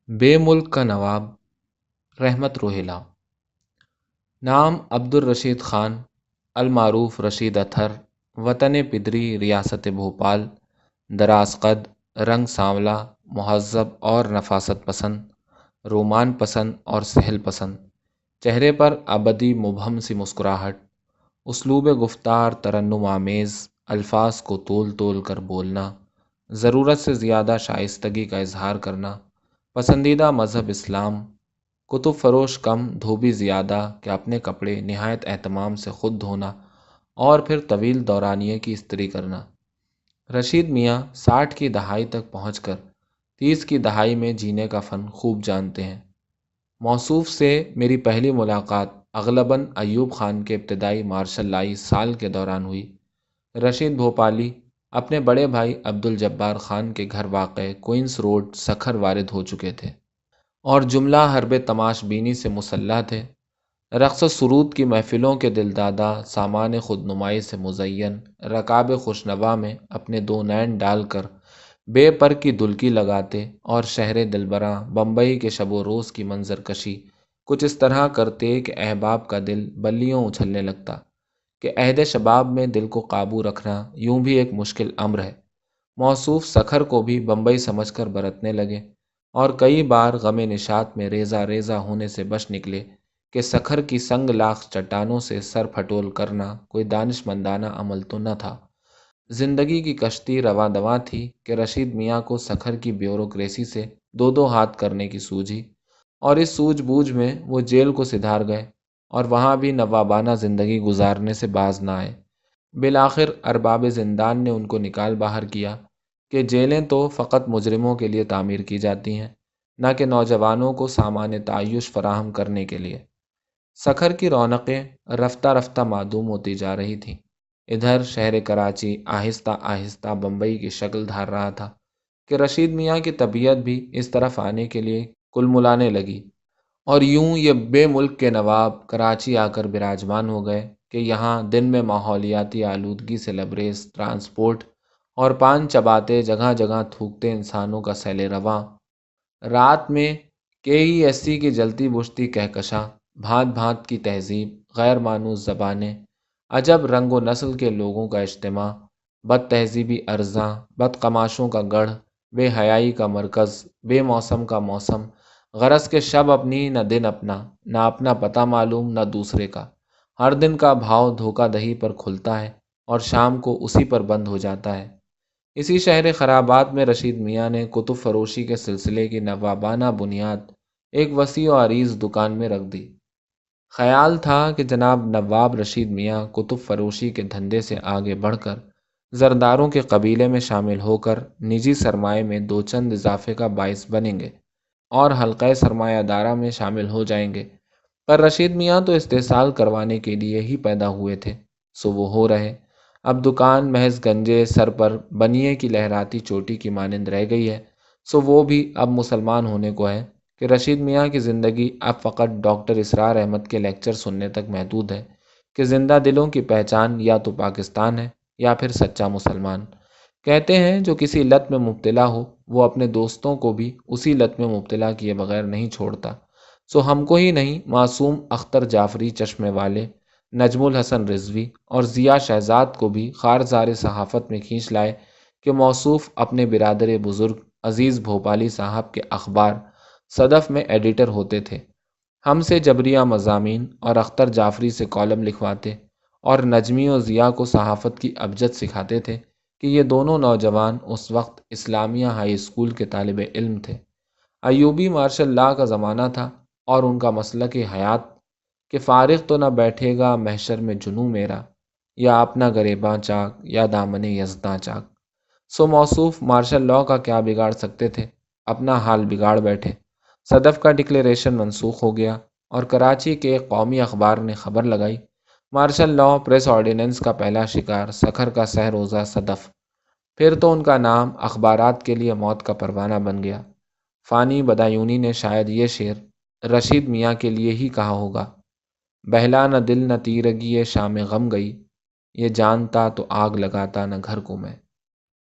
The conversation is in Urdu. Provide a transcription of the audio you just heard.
بے ملک کا نواب رحمت روہیلا۔ نام عبدالرشید خان، المعروف رشید اتھر، وطن پدری ریاست بھوپال، دراز قد، رنگ سانولا، مہذب اور نفاست پسند، رومان پسند اور سہل پسند، چہرے پر ابدی مبہم سی مسکراہٹ، اسلوب گفتار ترنم آمیز، الفاظ کو تول تول کر بولنا، ضرورت سے زیادہ شائستگی کا اظہار کرنا، پسندیدہ مذہب اسلام، کتب فروش کم دھوبی زیادہ کہ اپنے کپڑے نہایت اہتمام سے خود دھونا اور پھر طویل دورانیے کی استری کرنا۔ رشید میاں 60 کی دہائی تک پہنچ کر 30 کی دہائی میں جینے کا فن خوب جانتے ہیں۔ موصوف سے میری پہلی ملاقات اغلباً ایوب خان کے ابتدائی مارشل لائی سال کے دوران ہوئی۔ رشید بھوپالی اپنے بڑے بھائی عبدالجبار خان کے گھر واقع کوئنس روڈ سکھر وارد ہو چکے تھے اور جملہ حرب تماش بینی سے مسلح تھے۔ رقص و سرود کی محفلوں کے دلدادہ سامان خود نمائی سے مزین رکاب خوشنوا میں اپنے دو نین ڈال کر بے پر کی دلکی لگاتے اور شہر دلبراں بمبئی کے شب و روز کی منظر کشی کچھ اس طرح کرتے کہ احباب کا دل بلیوں اچھلنے لگتا کہ عہد شباب میں دل کو قابو رکھنا یوں بھی ایک مشکل امر ہے۔ موصوف سکھر کو بھی بمبئی سمجھ کر برتنے لگے اور کئی بار غم نشاط میں ریزہ ریزہ ہونے سے بچ نکلے کہ سکھر کی سنگ لاخ چٹانوں سے سر پھٹول کرنا کوئی دانش مندانہ عمل تو نہ تھا۔ زندگی کی کشتی رواں دواں تھی کہ رشید میاں کو سکھر کی بیوروکریسی سے دو دو ہاتھ کرنے کی سوجھی، اور اس سوجھ بوجھ میں وہ جیل کو سدھار گئے اور وہاں بھی نوابانہ زندگی گزارنے سے باز نہ آئے۔ بالآخر ارباب زندان نے ان کو نکال باہر کیا کہ جیلیں تو فقط مجرموں کے لیے تعمیر کی جاتی ہیں، نہ کہ نوجوانوں کو سامان تعیش فراہم کرنے کے لیے۔ سکھر کی رونقیں رفتہ رفتہ معدوم ہوتی جا رہی تھیں۔ ادھر شہر کراچی آہستہ آہستہ بمبئی کی شکل دھار رہا تھا کہ رشید میاں کی طبیعت بھی اس طرف آنے کے لیے کلملانے لگی، اور یوں یہ بے ملک کے نواب کراچی آ کر براجمان ہو گئے کہ یہاں دن میں ماحولیاتی آلودگی سے لبریز ٹرانسپورٹ اور پان چباتے جگہ جگہ تھوکتے انسانوں کا سیل رواں، رات میں کے ای ایس سی کی جلتی بجھتی کہکشاں، بھانت بھانت کی تہذیب، غیر مانوس زبانیں، عجب رنگ و نسل کے لوگوں کا اجتماع، بد تہذیبی ارزاں، بد قماشوں کا گڑھ، بے حیائی کا مرکز، بے موسم کا موسم، غرض کے شب اپنی نہ دن اپنا، نہ اپنا پتہ معلوم نہ دوسرے کا، ہر دن کا بھاؤ دھوکہ دہی پر کھلتا ہے اور شام کو اسی پر بند ہو جاتا ہے۔ اسی شہر خرابات میں رشید میاں نے کتب فروشی کے سلسلے کی نوابانہ بنیاد ایک وسیع و عریض دکان میں رکھ دی۔ خیال تھا کہ جناب نواب رشید میاں کتب فروشی کے دھندے سے آگے بڑھ کر زرداروں کے قبیلے میں شامل ہو کر نجی سرمایہ میں دو چند اضافے کا باعث بنیں گے اور حلقہ سرمایہ دارہ میں شامل ہو جائیں گے، پر رشید میاں تو استحصال کروانے کے لیے ہی پیدا ہوئے تھے، سو وہ ہو رہے۔ اب دکان محض گنجے سر پر بنیے کی لہراتی چوٹی کی مانند رہ گئی ہے، سو وہ بھی اب مسلمان ہونے کو ہے کہ رشید میاں کی زندگی اب فقط ڈاکٹر اسرار احمد کے لیکچر سننے تک محدود ہے کہ زندہ دلوں کی پہچان یا تو پاکستان ہے یا پھر سچا مسلمان۔ کہتے ہیں جو کسی لت میں مبتلا ہو وہ اپنے دوستوں کو بھی اسی لت میں مبتلا کیے بغیر نہیں چھوڑتا، سو ہم کو ہی نہیں، معصوم اختر جعفری چشمے والے، نجم الحسن رضوی اور ضیاء شہزاد کو بھی خارزار صحافت میں کھینچ لائے کہ موصوف اپنے برادر بزرگ عزیز بھوپالی صاحب کے اخبار صدف میں ایڈیٹر ہوتے تھے، ہم سے جبریہ مضامین اور اختر جعفری سے کالم لکھواتے اور نجمی و ضیاء کو صحافت کی ابجد سکھاتے تھے کہ یہ دونوں نوجوان اس وقت اسلامیہ ہائی اسکول کے طالب علم تھے۔ ایوبی مارشل لا کا زمانہ تھا اور ان کا مسلک حیات کہ فارغ تو نہ بیٹھے گا محشر میں جنوں میرا، یا اپنا گریباں چاک یا دامن یزداں چاک۔ سو موصوف مارشل لا کا کیا بگاڑ سکتے تھے، اپنا حال بگاڑ بیٹھے۔ صدف کا ڈکلیریشن منسوخ ہو گیا اور کراچی کے ایک قومی اخبار نے خبر لگائی، مارشل لا پریس آرڈیننس کا پہلا شکار سکھر کا سہ روزہ صدف۔ پھر تو ان کا نام اخبارات کے لیے موت کا پروانہ بن گیا۔ فانی بدایونی نے شاید یہ شعر رشید میاں کے لیے ہی کہا ہوگا، بہلا نہ دل نہ تیرگی شام غم گئی، یہ جانتا تو آگ لگاتا نہ گھر کو میں۔